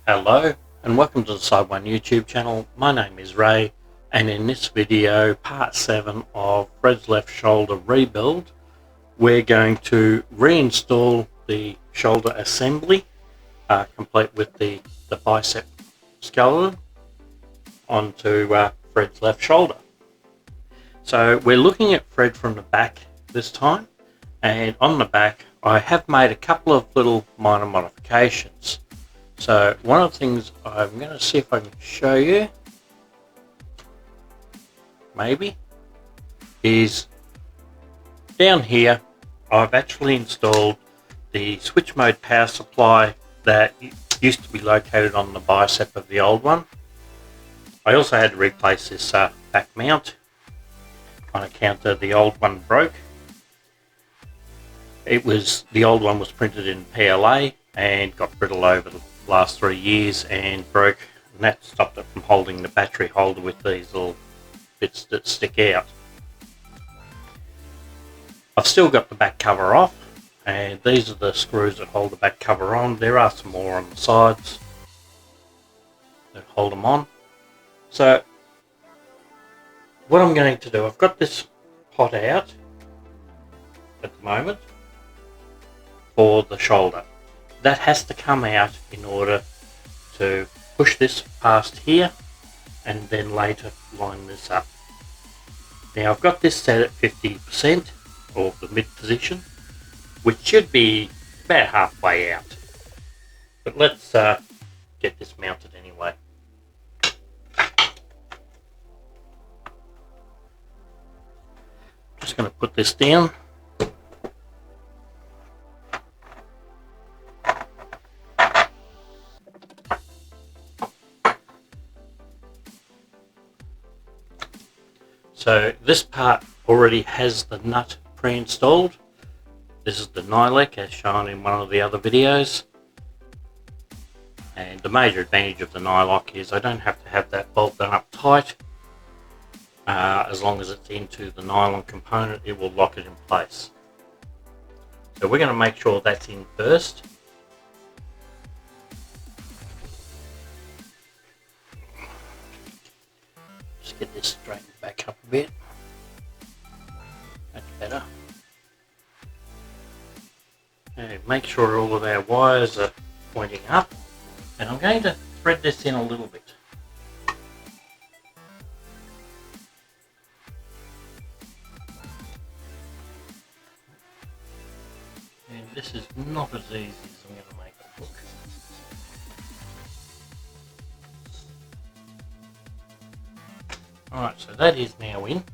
Hello and welcome to the Side One YouTube channel. My name is Ray, and in this video, part 7 of Fred's left shoulder rebuild, we're going to reinstall the shoulder assembly complete with the bicep skeleton onto Fred's left shoulder. So we're looking at Fred from the back this time, and on the back I have made a couple of little minor modifications. So one of the things I'm going to see if I can show you, maybe, is down here I've actually installed the switch mode power supply that used to be located on the bicep of the old one. I also had to replace this back mount on account of the old one broke. The old one was printed in PLA and got brittle over the last 3 years and broke, and that stopped it from holding the battery holder with these little bits that stick out. I've still got the back cover off, and these are the screws that hold the back cover on. There are some more on the sides that hold them on. So what I'm going to do, I've got this pot out at the moment for the shoulder. That has to come out in order to push this past here and then later line this up. Now I've got this set at 50% or the mid position, which should be about halfway out. But let's get this mounted anyway. Just going to put this down. So this part already has the nut pre-installed. This is the nylock as shown in one of the other videos. And the major advantage of the nylock is I don't have to have that bolt done up tight. As long as it's into the nylon component, it will lock it in place. So we're going to make sure that's in first. Just get this straightened back up a bit. That's better. And make sure all of our wires are pointing up. And I'm going to thread this in a little bit. And this is not as easy as I'm going to make it look. Alright, so that is now in.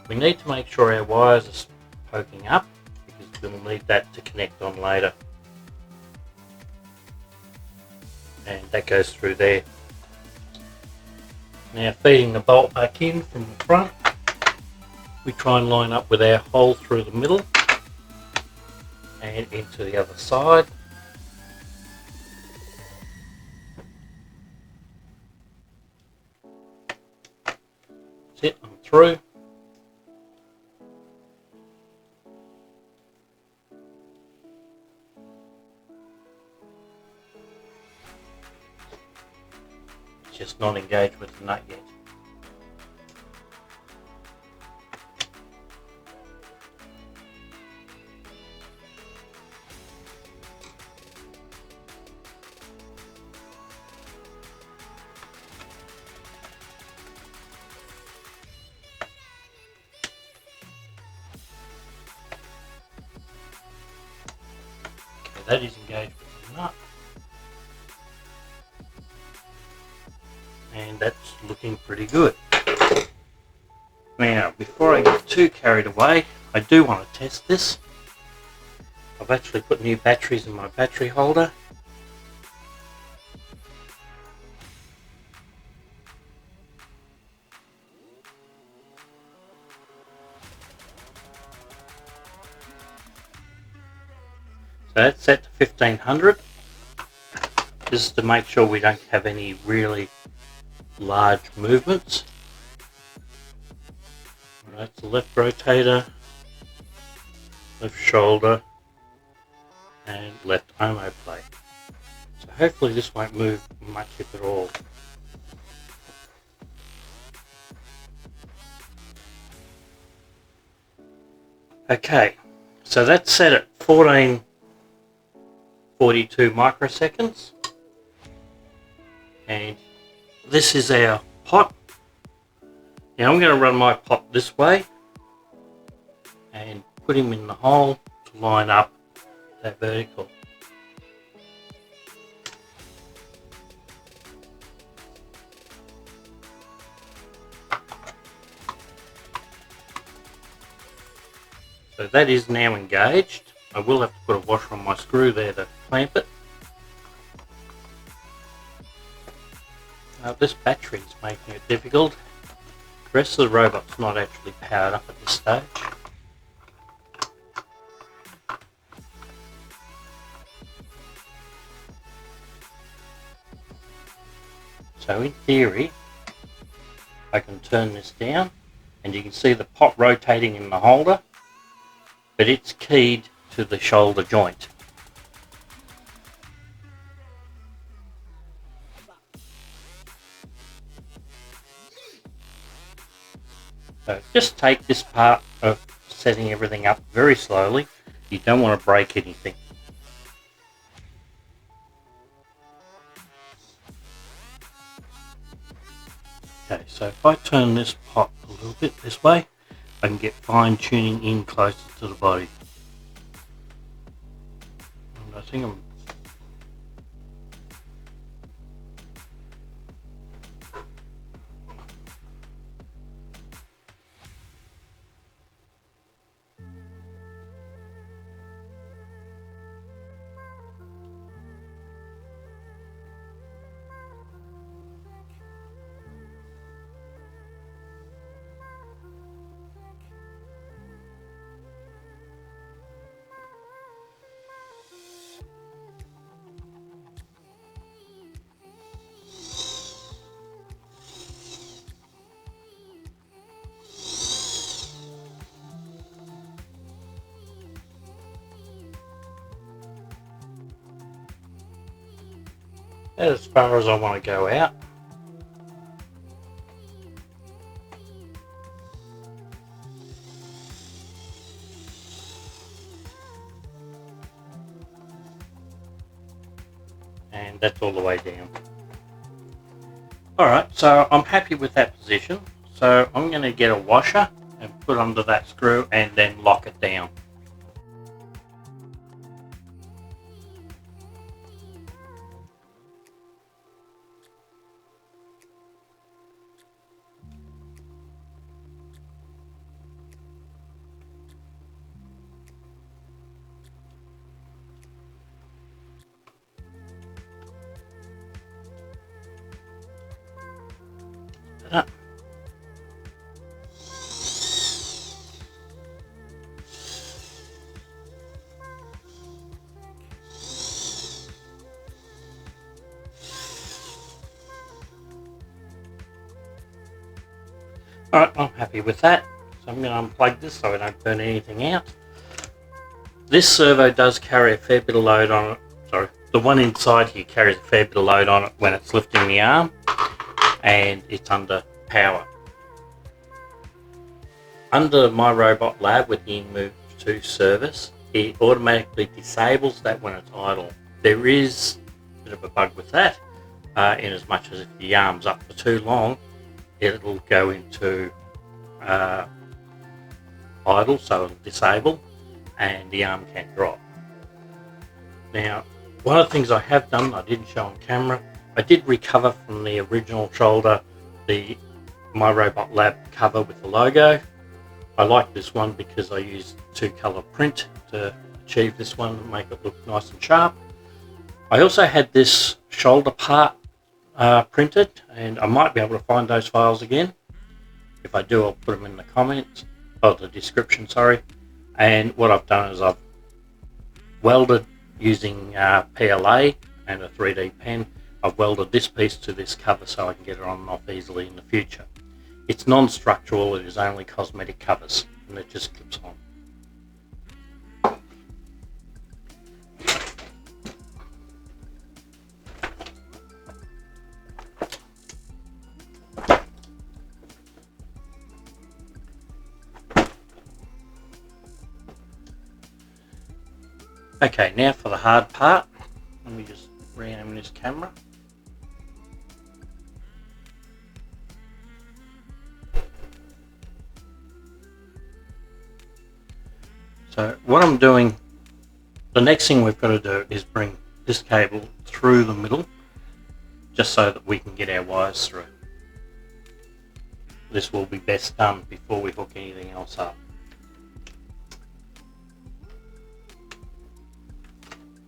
We need to make sure our wires are poking up because we'll need that to connect on later. And that goes through there. Now feeding the bolt back in from the front, we try and line up with our hole through the middle and into the other side. That's it, I'm through. It's just not engaged with the nut yet. That is engaged with the nut, and that's looking pretty good. Now before I get too carried away, I do want to test this. I've actually put new batteries in my battery holder. So that's set to 1500. This is to make sure we don't have any really large movements. That's the left rotator, left shoulder, and left omoplate. So Hopefully this won't move much if at all. Okay, so that's set at 1442 microseconds, and this is our pot. Now I'm going to run my pot this way and put him in the hole to line up that vertical. So that is now engaged. I will have to put a washer on my screw there to clamp it. This battery is making it difficult. The rest of the robot's not actually powered up at this stage. So in theory, I can turn this down and you can see the pot rotating in the holder, but it's keyed to the shoulder joint. So just take this part of setting everything up very slowly. You don't want to break anything. Okay, so if I turn this pot a little bit this way, I can get fine tuning in closer to the body. And I think I'm as far as I want to go out. And that's all the way down. Alright, so I'm happy with that position. So I'm going to get a washer and put under that screw and then lock it down. Ta-da. Alright, I'm happy with that. So I'm going to unplug this so I don't burn anything out. This servo does carry a fair bit of load on it. Sorry, the one inside here carries a fair bit of load on it when it's lifting the arm, and it's under power. Under My Robot Lab with the Move 2 service, it automatically disables that when it's idle. There is a bit of a bug with that, in as much as if the arm's up for too long, it'll go into idle, so it'll disable and the arm can't drop. Now, one of the things I have done, I didn't show on camera, I did recover from the original shoulder the My Robot Lab cover with the logo. I like this one because I used 2-color print to achieve this one and make it look nice and sharp. I also had this shoulder part printed, and I might be able to find those files again. If I do, I'll put them in the comments, or the description, sorry. And what I've done is I've welded using PLA and a 3D pen. I've welded this piece to this cover so I can get it on and off easily in the future. It's non-structural, it is only cosmetic covers, and it just clips on. Okay, now for the hard part. Let me just re-aim this camera. So what I'm doing, the next thing we've got to do is bring this cable through the middle, just so that we can get our wires through. This will be best done before we hook anything else up.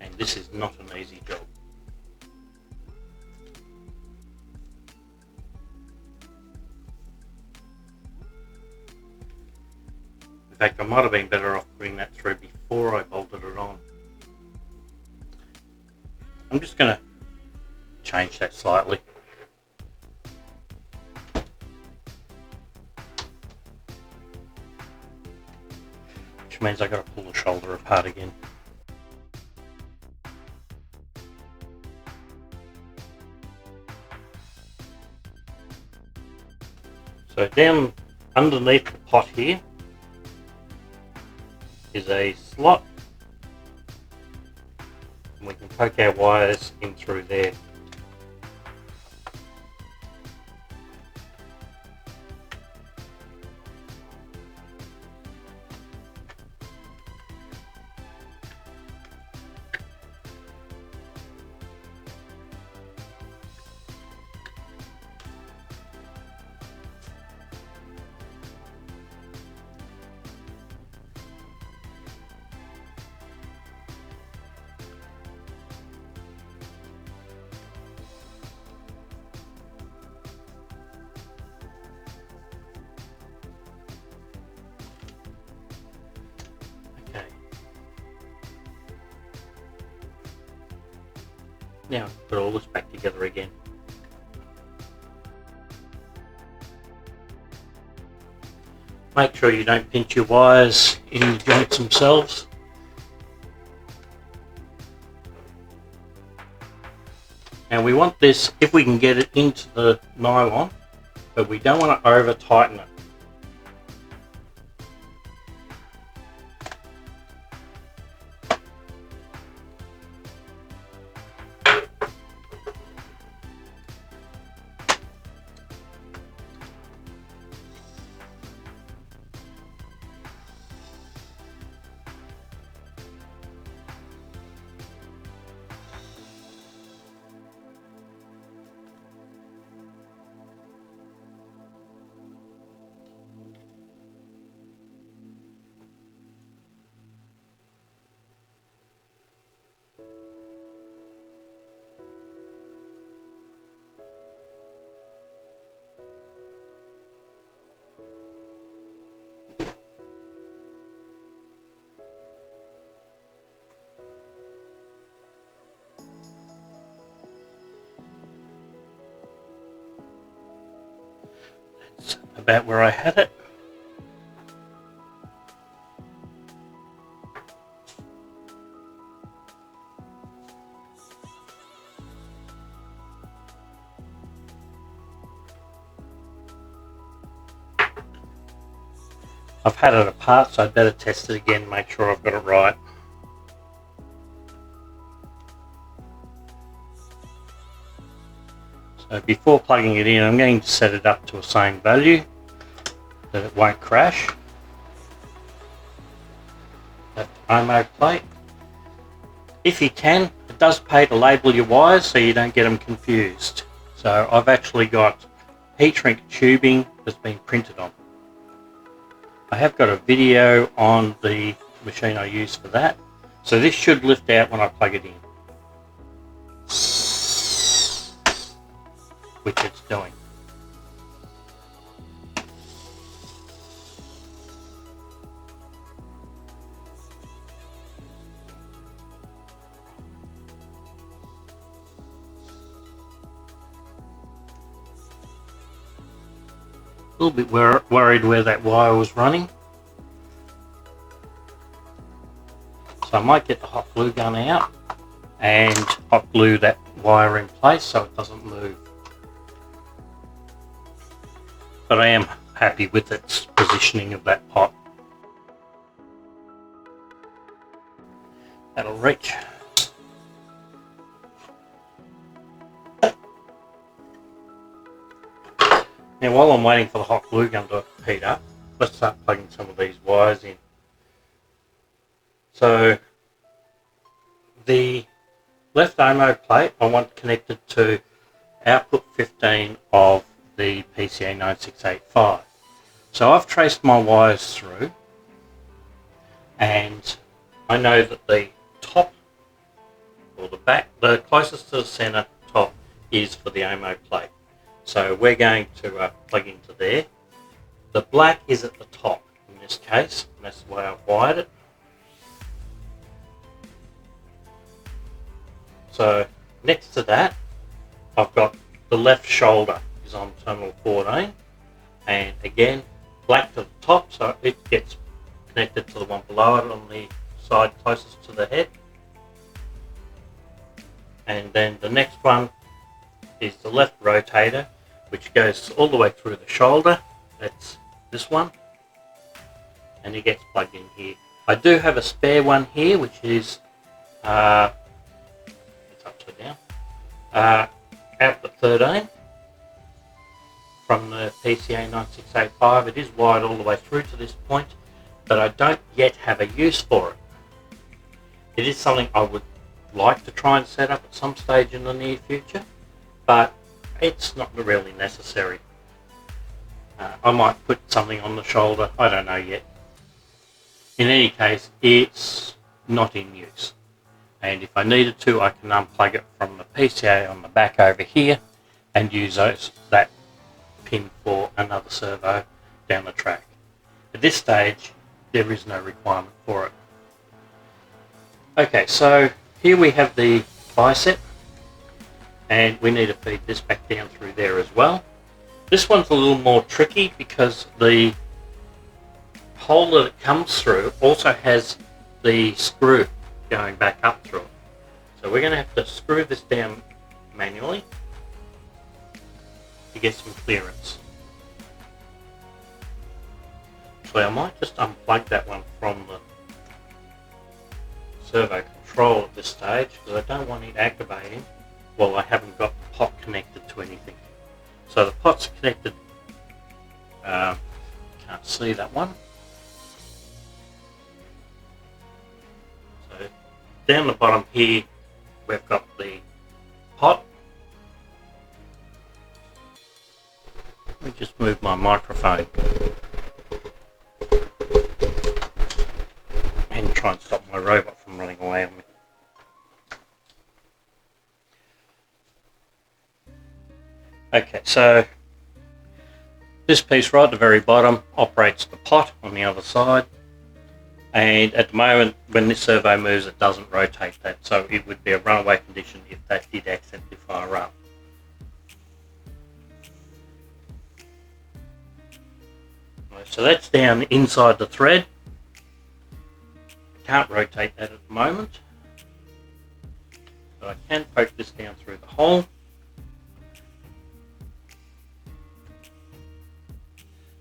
And this is not an easy job. In fact, I might have been better off putting that through before I bolted it on. I'm just going to change that slightly. Which means I've got to pull the shoulder apart again. So down underneath the pot here is a slot, and we can poke our wires in through there. Now put all this back together again. Make sure you don't pinch your wires in the joints themselves. And we want this, if we can get it into the nylon, but we don't want to over tighten it. That's about where I had it. I've had it apart, so I'd better test it again, make sure I've got it right. So before plugging it in, I'm going to set it up to a same value that it won't crash. That OMO plate. If you can, it does pay to label your wires so you don't get them confused. So I've actually got heat shrink tubing that's been printed on. I have got a video on the machine I use for that. So this should lift out when I plug it in, which it's doing. A little bit worried where that wire was running, so I might get the hot glue gun out and hot glue that wire in place so it doesn't move. But I am happy with its positioning of that pot. That'll reach. Now while I'm waiting for the hot glue gun to heat up, let's start plugging some of these wires in. So the left AMO plate I want connected to output 15 of the PCA 9685. So I've traced my wires through, and I know that the top or the back, the closest to the center top, is for the AMO plate. So we're going to plug into there. The black is at the top in this case, and that's the way I've wired it. So next to that, I've got the left shoulder is on terminal 14, and again, black to the top, so it gets connected to the one below it on the side closest to the head. And then the next one is the left rotator, which goes all the way through the shoulder. That's this one, and it gets plugged in here. I do have a spare one here, which is it's upside down, output 13 from the PCA 9685. It is wired all the way through to this point, but I don't yet have a use for it. It is something I would like to try and set up at some stage in the near future, but it's not really necessary. I might put something on the shoulder, I don't know yet. In any case, it's not in use, and if I needed to, I can unplug it from the PCA on the back over here and use that pin for another servo down the track. At this stage, there is no requirement for it. Okay, so here we have the bicep, and we need to feed this back down through there as well. This one's a little more tricky because the hole that it comes through also has the screw going back up through it. So we're going to have to screw this down manually to get some clearance. So I might just unplug that one from the servo control at this stage, because I don't want it activating while I haven't got the pot connected to anything. So the pot's connected, can't see that one. So down the bottom here, we've got the pot. Let me just move my microphone and try and stop my robot from running away on me. Okay, so this piece right at the very bottom operates the pot on the other side, and at the moment when this servo moves it doesn't rotate that, so it would be a runaway condition if that did accidentally fire up. Right, so that's down inside the thread. Can't rotate that at the moment, but I can poke this down through the hole.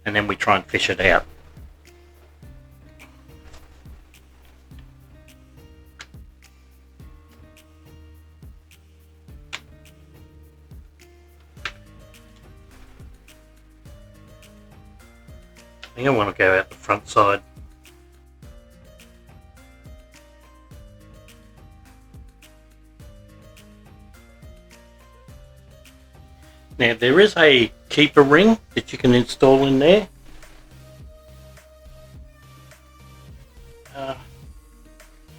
And then we try and fish it out. I think I want to go out the front side. Now there is a keeper ring that you can install in there.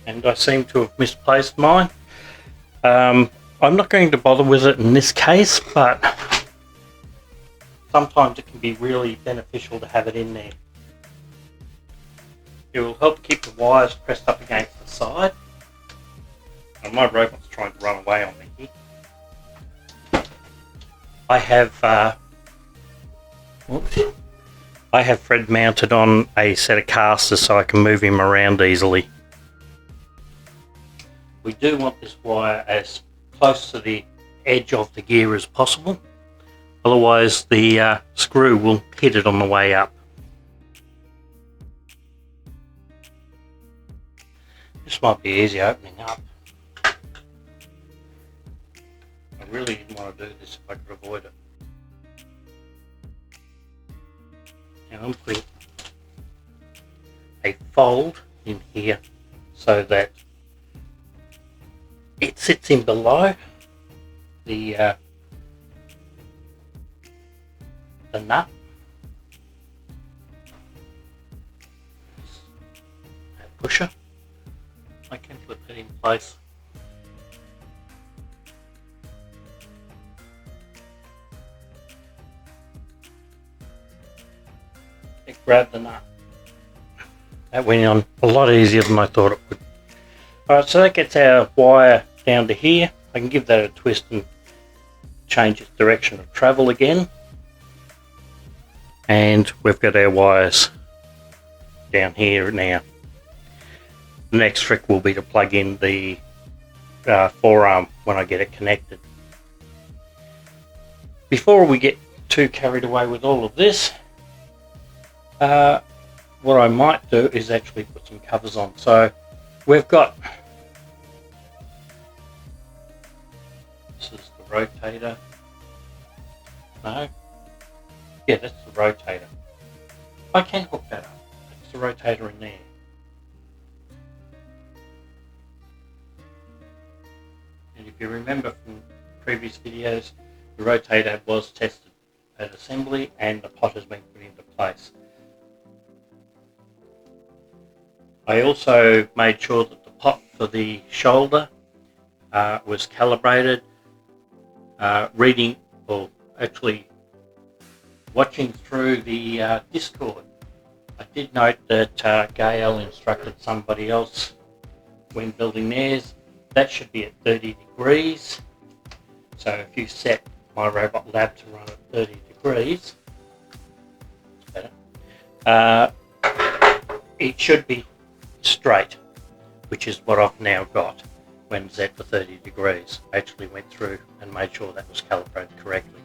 And I seem to have misplaced mine. I'm not going to bother with it in this case, but sometimes it can be really beneficial to have it in there. It will help keep the wires pressed up against the side. And my robot's trying to run away on me here. I have Fred mounted on a set of casters so I can move him around easily. We do want this wire as close to the edge of the gear as possible, otherwise the screw will hit it on the way up. This This might be easy opening up. I really didn't want to do this if I could avoid it. Now I'm putting a fold in here so that it sits in below the nut. A pusher. I can put that in place. It grabbed the nut. That went on a lot easier than I thought it would. Alright, so that gets our wire down to here. I can give that a twist and change its direction of travel again. And we've got our wires down here now. The next trick will be to plug in the forearm when I get it connected. Before we get too carried away with all of this, what I might do is actually put some covers on. So we've got, this is the rotator. No, yeah, that's the rotator. I can hook that up. That's the rotator in there. And if you remember from previous videos, the rotator was tested at assembly and the pot has been put into place. I also made sure that the pot for the shoulder was calibrated, reading, or actually watching through the Discord. I did note that Gail instructed somebody else when building theirs. That should be at 30 degrees. So if you set My Robot Lab to run at 30 degrees, it's better. It should be straight, which is what I've now got when set for 30 degrees. I actually went through and made sure that was calibrated correctly.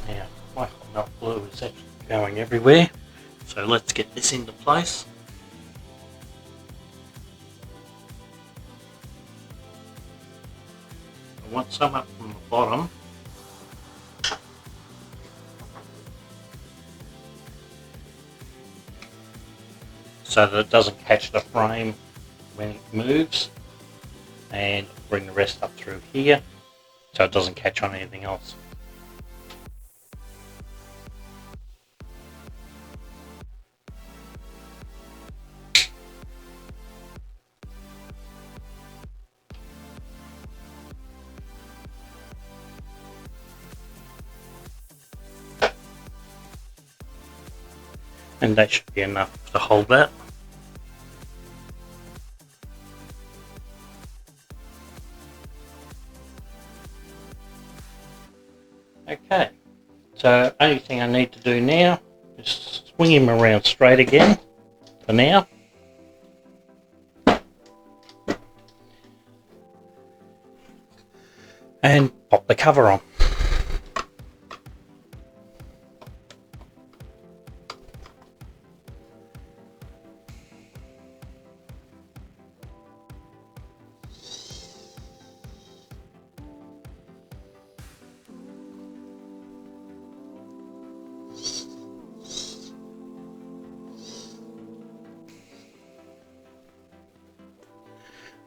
Now, my hot melt glue is actually going everywhere, so let's get this into place. I want some up from the bottom. So that it doesn't catch the frame when it moves, and bring the rest up through here so it doesn't catch on anything else. And that should be enough to hold that. Okay, so only thing I need to do now is swing him around straight again for now. And pop the cover on.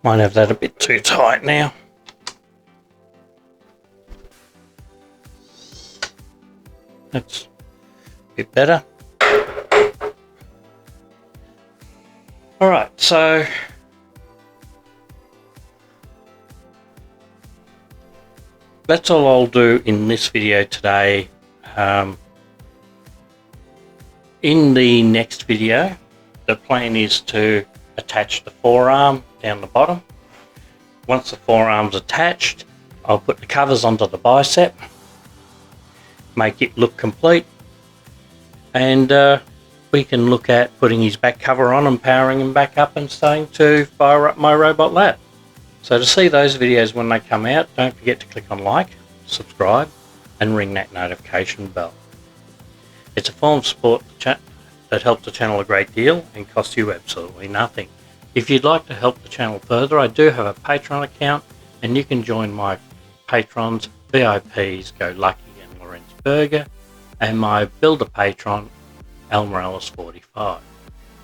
Might have that a bit too tight now. That's a bit better. Alright, so that's all I'll do in this video today. In the next video, the plan is to attach the forearm down the bottom. Once the forearm's attached, I'll put the covers onto the bicep, make it look complete, and we can look at putting his back cover on and powering him back up and starting to fire up My Robot Lab. So to see those videos when they come out, don't forget to click on like, subscribe, and ring that notification bell. It's a form of support that helps the channel a great deal and costs you absolutely nothing. If you'd like to help the channel further, I do have a Patreon account, and you can join my patrons, VIPs Go Lucky and Lorenz Berger, and my Builder patron, Al Morales 45.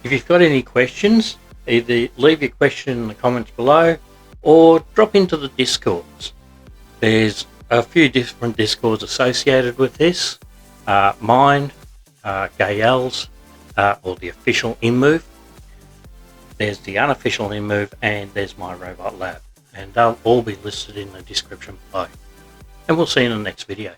If you've got any questions, either leave your question in the comments below or drop into the Discords. There's a few different Discords associated with this. Mine, Gael's, or the official InMove. There's the unofficial InMove, and there's my Robot Lab. And they'll all be listed in the description below. And we'll see you in the next video.